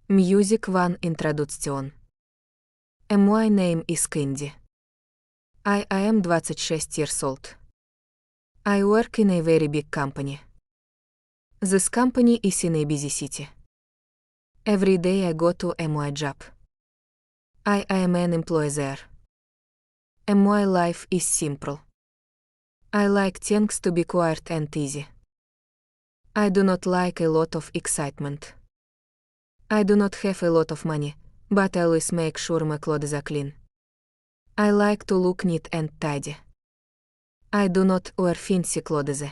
Music One Introduction. My name is Candy. I am 26 years old. I work in a very big company. This company is in a busy city. Every day I go to my job. I am an employee there. My life is simple. I like things to be quiet and easy. I do not like a lot of excitement. I do not have a lot of money, but I always make sure my clothes are clean. I like to look neat and tidy. I do not wear fancy clothes.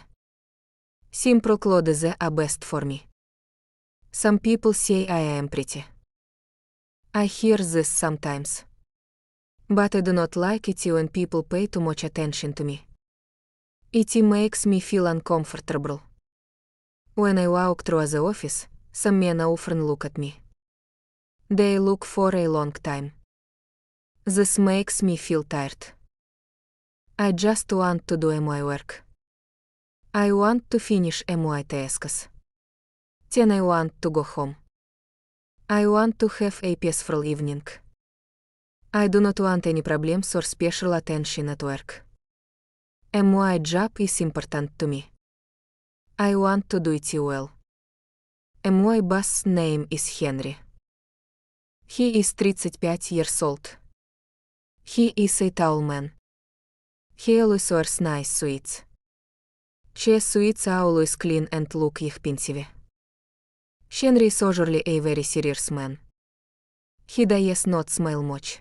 Simple clothes are best for me. Some people say I am pretty. I hear this sometimes. But I do not like it when people pay too much attention to me. It makes me feel uncomfortable. When I walk through the office, some men often look at me. They look for a long time. This makes me feel tired. I just want to do my work. I want to finish my tasks. Then I want to go home. I want to have a peaceful evening. I do not want any problems or special attention at work. My job is important to me. I want to do it well. My boss' name is Henry. He is 35 years old. He is a tall man. He always wears nice suits. His suits are always clean and look expensive. Henry is usually a very serious man. He does not smile much.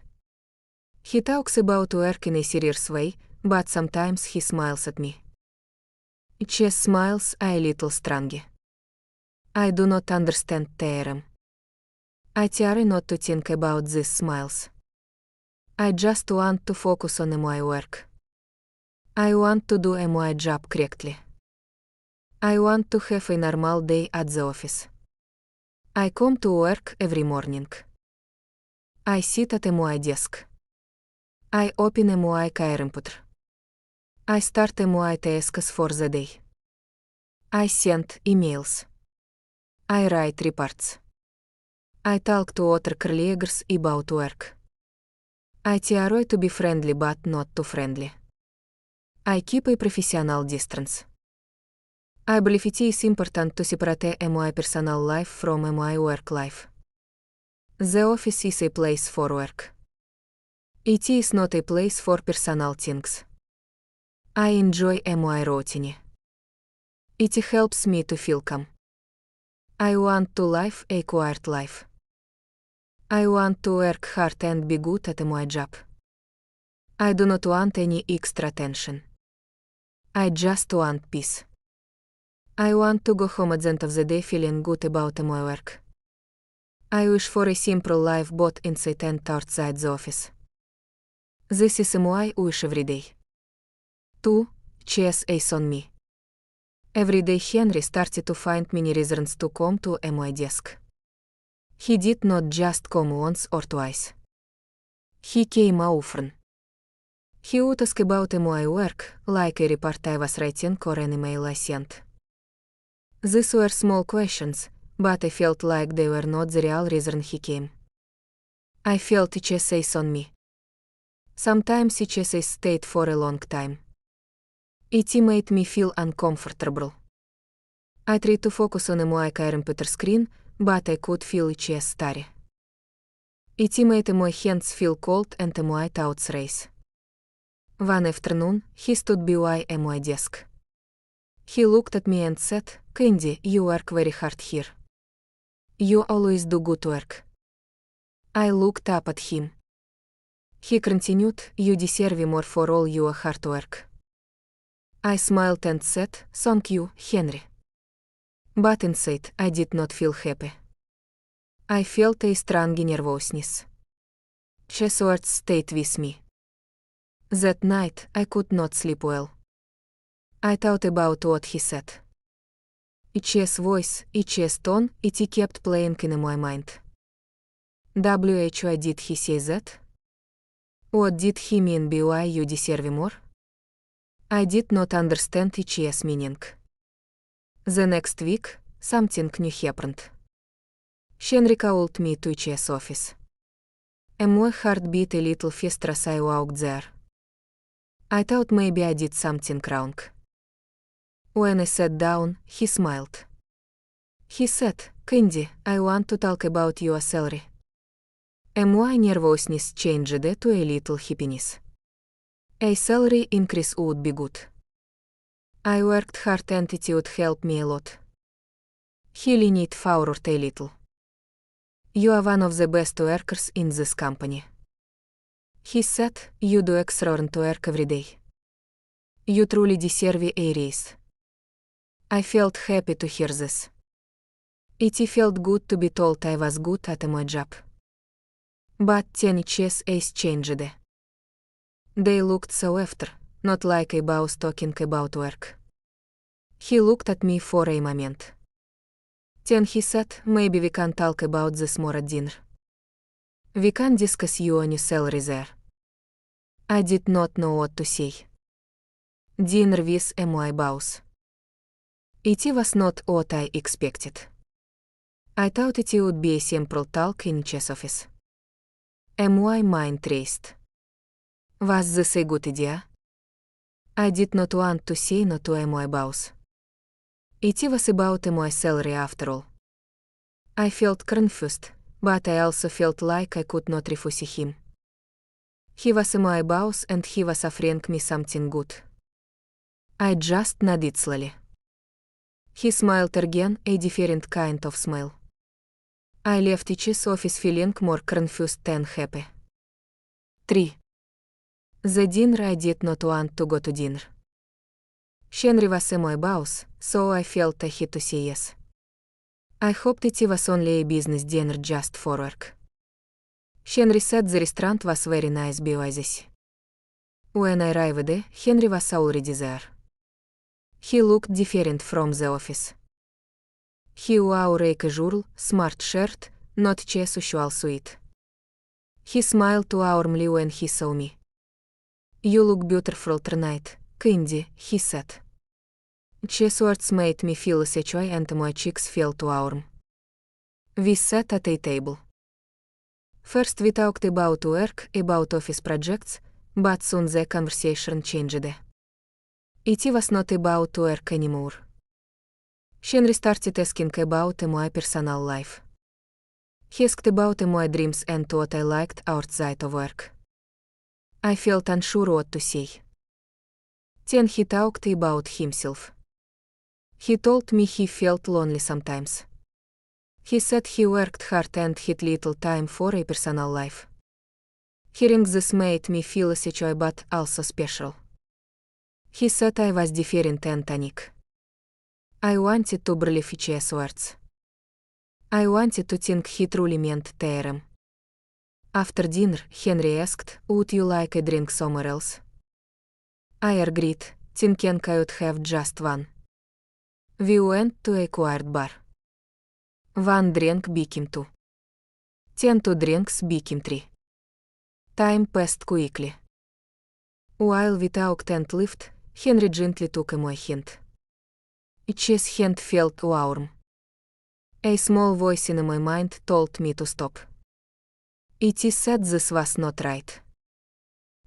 He talks about work in a serious way, but sometimes he smiles at me. His smiles are a little strange. I do not understand them. I try not to think about these smiles. I just want to focus on my work. I want to do my job correctly. I want to have a normal day at the office. I come to work every morning. I sit at my desk. I open my computer. I start my tasks for the day. I send emails. I write reports. I talk to other colleagues about work. I try to be friendly but not too friendly. I keep a professional distance. I believe it is important to separate my personal life from my work life. The office is a place for work. It is not a place for personal things. I enjoy my routine. It helps me to feel calm. I want to live a quiet life. I want to work hard and be good at my job. I do not want any extra attention. I just want peace. I want to go home at the end of the day feeling good about my work. I wish for a simple life both inside and outside the office. This is my wish every day. 2. Chase is on me. Every day Henry started to find many reasons to come to my desk. He did not just come once or twice. He came often. He would ask about my work, like a report I was writing or an email I sent. These were small questions, but I felt like they were not the real reason he came. I felt each essays on me. Sometimes each essay stayed for a long time. It made me feel uncomfortable. I tried to focus on my computer screen, but I could feel each study. It made my hands feel cold and my thoughts race. One afternoon, he stood by my desk. He looked at me and said, "Candy, you work very hard here. You always do good work." I looked up at him. He continued, "You deserve more for all your hard work." I smiled and said, "Thank you, Henry." But inside, I did not feel happy. I felt a strong nervousness. His words stayed with me. That night, I could not sleep well. I thought about what he said. Each voice, each tone, it kept playing in my mind. Did he say that? What did he mean by you deserve more? I did not understand each meaning. The next week, something new happened. Henry called me to his office. My heart beat a little faster as I walked there. I thought maybe I did something wrong. When I sat down, he smiled. He said, "Candy, I want to talk about your salary." My nervousness changed to a little happiness. A salary increase would be good. I worked hard and it would help me a lot. He leaned forward a little. "You are one of the best workers in this company." He said, "You do excellent work every day. You truly deserve a raise." I felt happy to hear this. It felt good to be told I was good at my job. But then his eyes changed. They looked so after, not like a boss talking about work. He looked at me for a moment. Then he said, "Maybe we can talk about this more at dinner. We can discuss your new salary there." I did not know what to say. Dinner with my boss. It was not what I expected. I thought it would be a simple talk in his office. My mind raced. Was this a good idea? I did not want to say no to my boss. It was about my salary after all. I felt confused, but I also felt like I could not refuse him. He was my boss and he was offering me something good. I just nodded slowly. He smiled again, a different kind of smile. I left his office feeling more confused than happy. 3. The dinner I did not want to go to dinner. Henry was my boss, so I felt I had to say yes. I hoped it was only a business dinner just for work. Henry said the restaurant was very nice by this. When I arrived, Henry was already there. He looked different from the office. He wore a casual, smart shirt, not his usual suit. He smiled warmly when he saw me. "You look beautiful tonight, Candy," he said. His words made me feel such joy and my cheeks felt warm. We sat at a table. First we talked about work, about office projects, but soon the conversation changed. It was not about work anymore. Henry started asking about my personal life. He asked about my dreams and what I liked outside of work. I felt unsure what to say. Then he talked about himself. He told me he felt lonely sometimes. He said he worked hard and had little time for a personal life. Hearing this made me feel secure but also special. He said I was different and unique. I wanted to believe his words. I wanted to think he truly meant them. After dinner, Henry asked, "Would you like a drink somewhere else?" I agreed, thinking I would have just one. We went to a quiet bar. One drink became two. Then 2 drinks became 3. Time passed quickly. While we talked and laughed, Henry gently took my hand. His hand felt warm. A small voice in my mind told me to stop. It is said this was not right.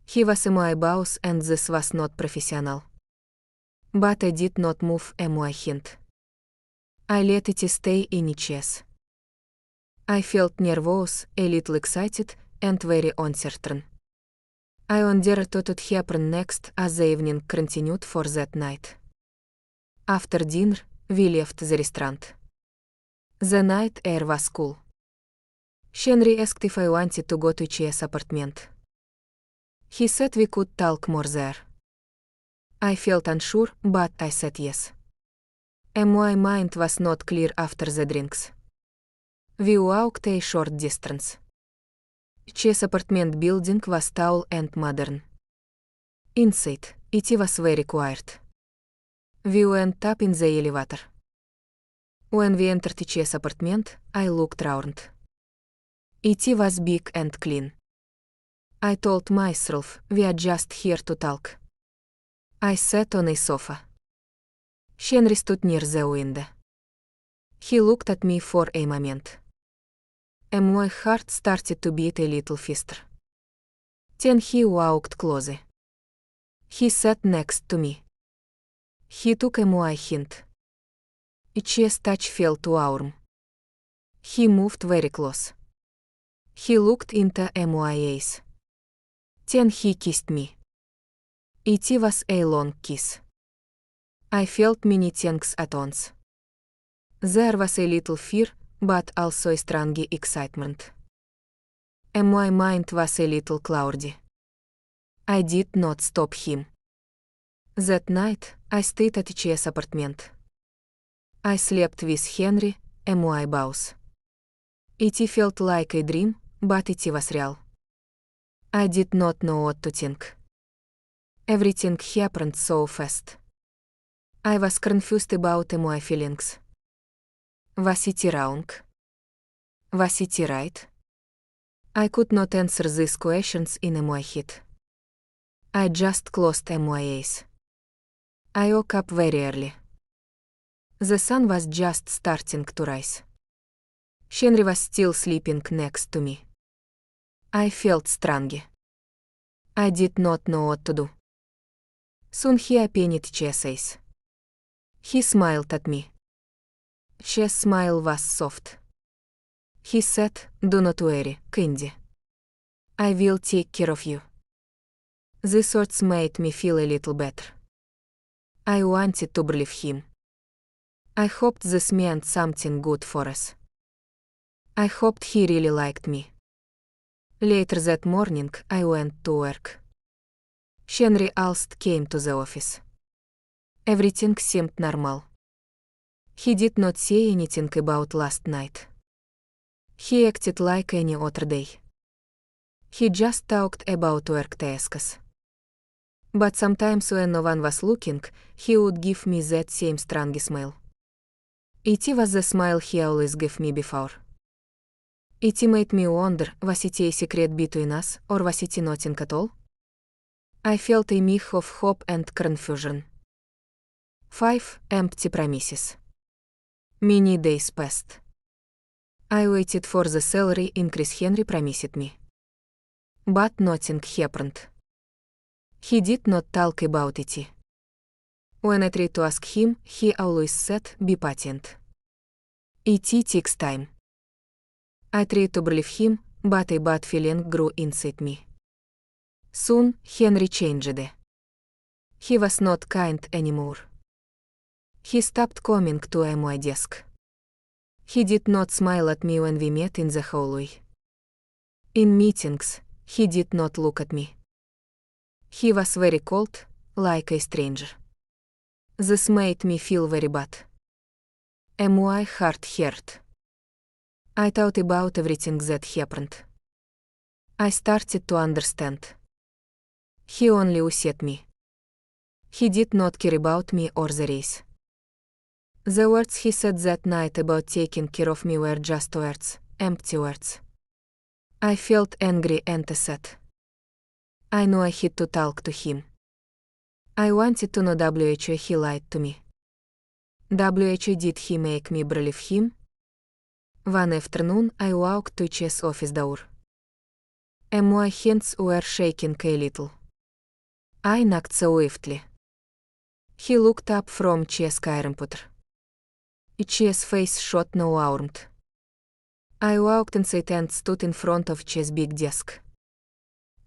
He was my boss and this was not professional. But I did not move my hand. I let it stay in his. I felt nervous, a little excited, and very uncertain. I wondered what would happen next as the evening continued for that night. After dinner, we left the restaurant. The night air was cool. Henry asked if I wanted to go to his apartment. He said we could talk more there. I felt unsure, but I said yes. My mind was not clear after the drinks. We walked a short distance. His apartment building was tall and modern. Inside, it was very quiet. We went up in the elevator. When we entered his apartment, I looked round. It was big and clean. I told myself, we are just here to talk. I sat on a sofa. Henry stood near the window. He looked at me for a moment. My heart started to beat a little faster. Then he walked closer. He sat next to me. He took my hand. His touch felt warm. He moved very close. He looked into my eyes. Then he kissed me. It was a long kiss. I felt many things at once. There was a little fear, but also a strong excitement. And my mind was a little cloudy. I did not stop him. That night, I stayed at his apartment. I slept with Henry, my boss. It felt like a dream, but it was real. I did not know what to think. Everything happened so fast. I was confused about my feelings. Was it wrong? Was it right? I could not answer these questions in my head. I just closed my eyes. I woke up very early. The sun was just starting to rise. Henry was still sleeping next to me. I felt strong. I did not know what to do. Soon he opened his eyes. He smiled at me. His smile was soft. He said, "Do not worry, Candy. I will take care of you." These words made me feel a little better. I wanted to believe him. I hoped this meant something good for us. I hoped he really liked me. Later that morning, I went to work. Henry Alst came to the office. Everything seemed normal. He did not say anything about last night. He acted like any other day. He just talked about work tasks. But sometimes when no one was looking, he would give me that same strong smile. It was the smile he always gave me before. It made me wonder, was it a secret between us, or was it nothing at all? I felt a mix of hope and confusion. 5 empty promises. Many days passed. I waited for the salary increase Henry promised me. But nothing happened. He did not talk about it. When I tried to ask him, he always said, "Be patient. It takes time." I tried to believe him, but a bad feeling grew inside me. Soon, Henry changed. He was not kind anymore. He stopped coming to my desk. He did not smile at me when we met in the hallway. In meetings, he did not look at me. He was very cold, like a stranger. This made me feel very bad. My heart hurt. I thought about everything that happened. I started to understand. He only used me. He did not care about me or the race. The words he said that night about taking care of me were just words, empty words. I felt angry and sad. I knew I had to talk to him. I wanted to know why he lied to me. Why did he make me believe him? One afternoon I walked to his office door. My hands were shaking a little. I knocked swiftly. He looked up from his computer. His face showed no warmth. I walked inside and stood in front of his big desk.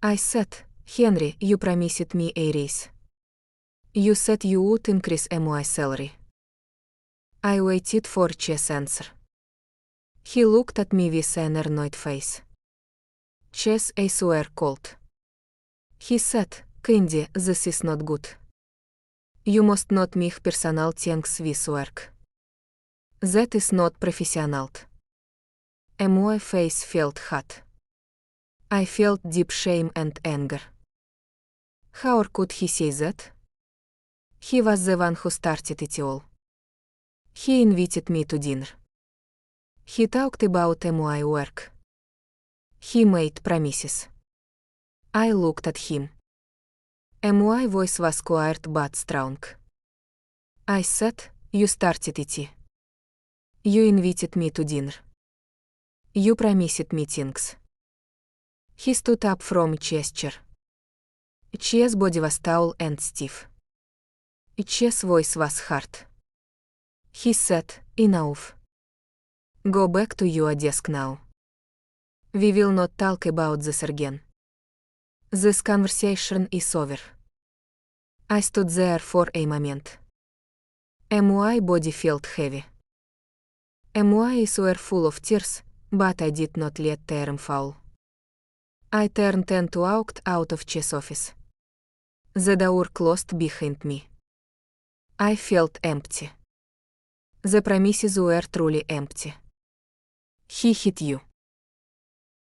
I said, "Henry, you promised me a raise. You said you would increase my salary." I waited for his answer. He looked at me with an annoyed face. His eyes were cold. He said, "Candy, this is not good. You must not make personal things with work. That is not professional." My face felt hot. I felt deep shame and anger. How could he say that? He was the one who started it all. He invited me to dinner. He talked about my work. He made promises. I looked at him. My voice was quiet but strong. I said, "You started it. You invited me to dinner. You promised me things. He stood up from a gesture. Chess body was tall and stiff. Chess voice was hard. He said, enough. Go back to your desk now. We will not talk about this again. This conversation is over. I stood there for a moment. My body felt heavy. My eyes were full of tears, but I did not let them fall. I turned and walked out of Chess' office. The door closed behind me. I felt empty. The promises were truly empty. He hit you.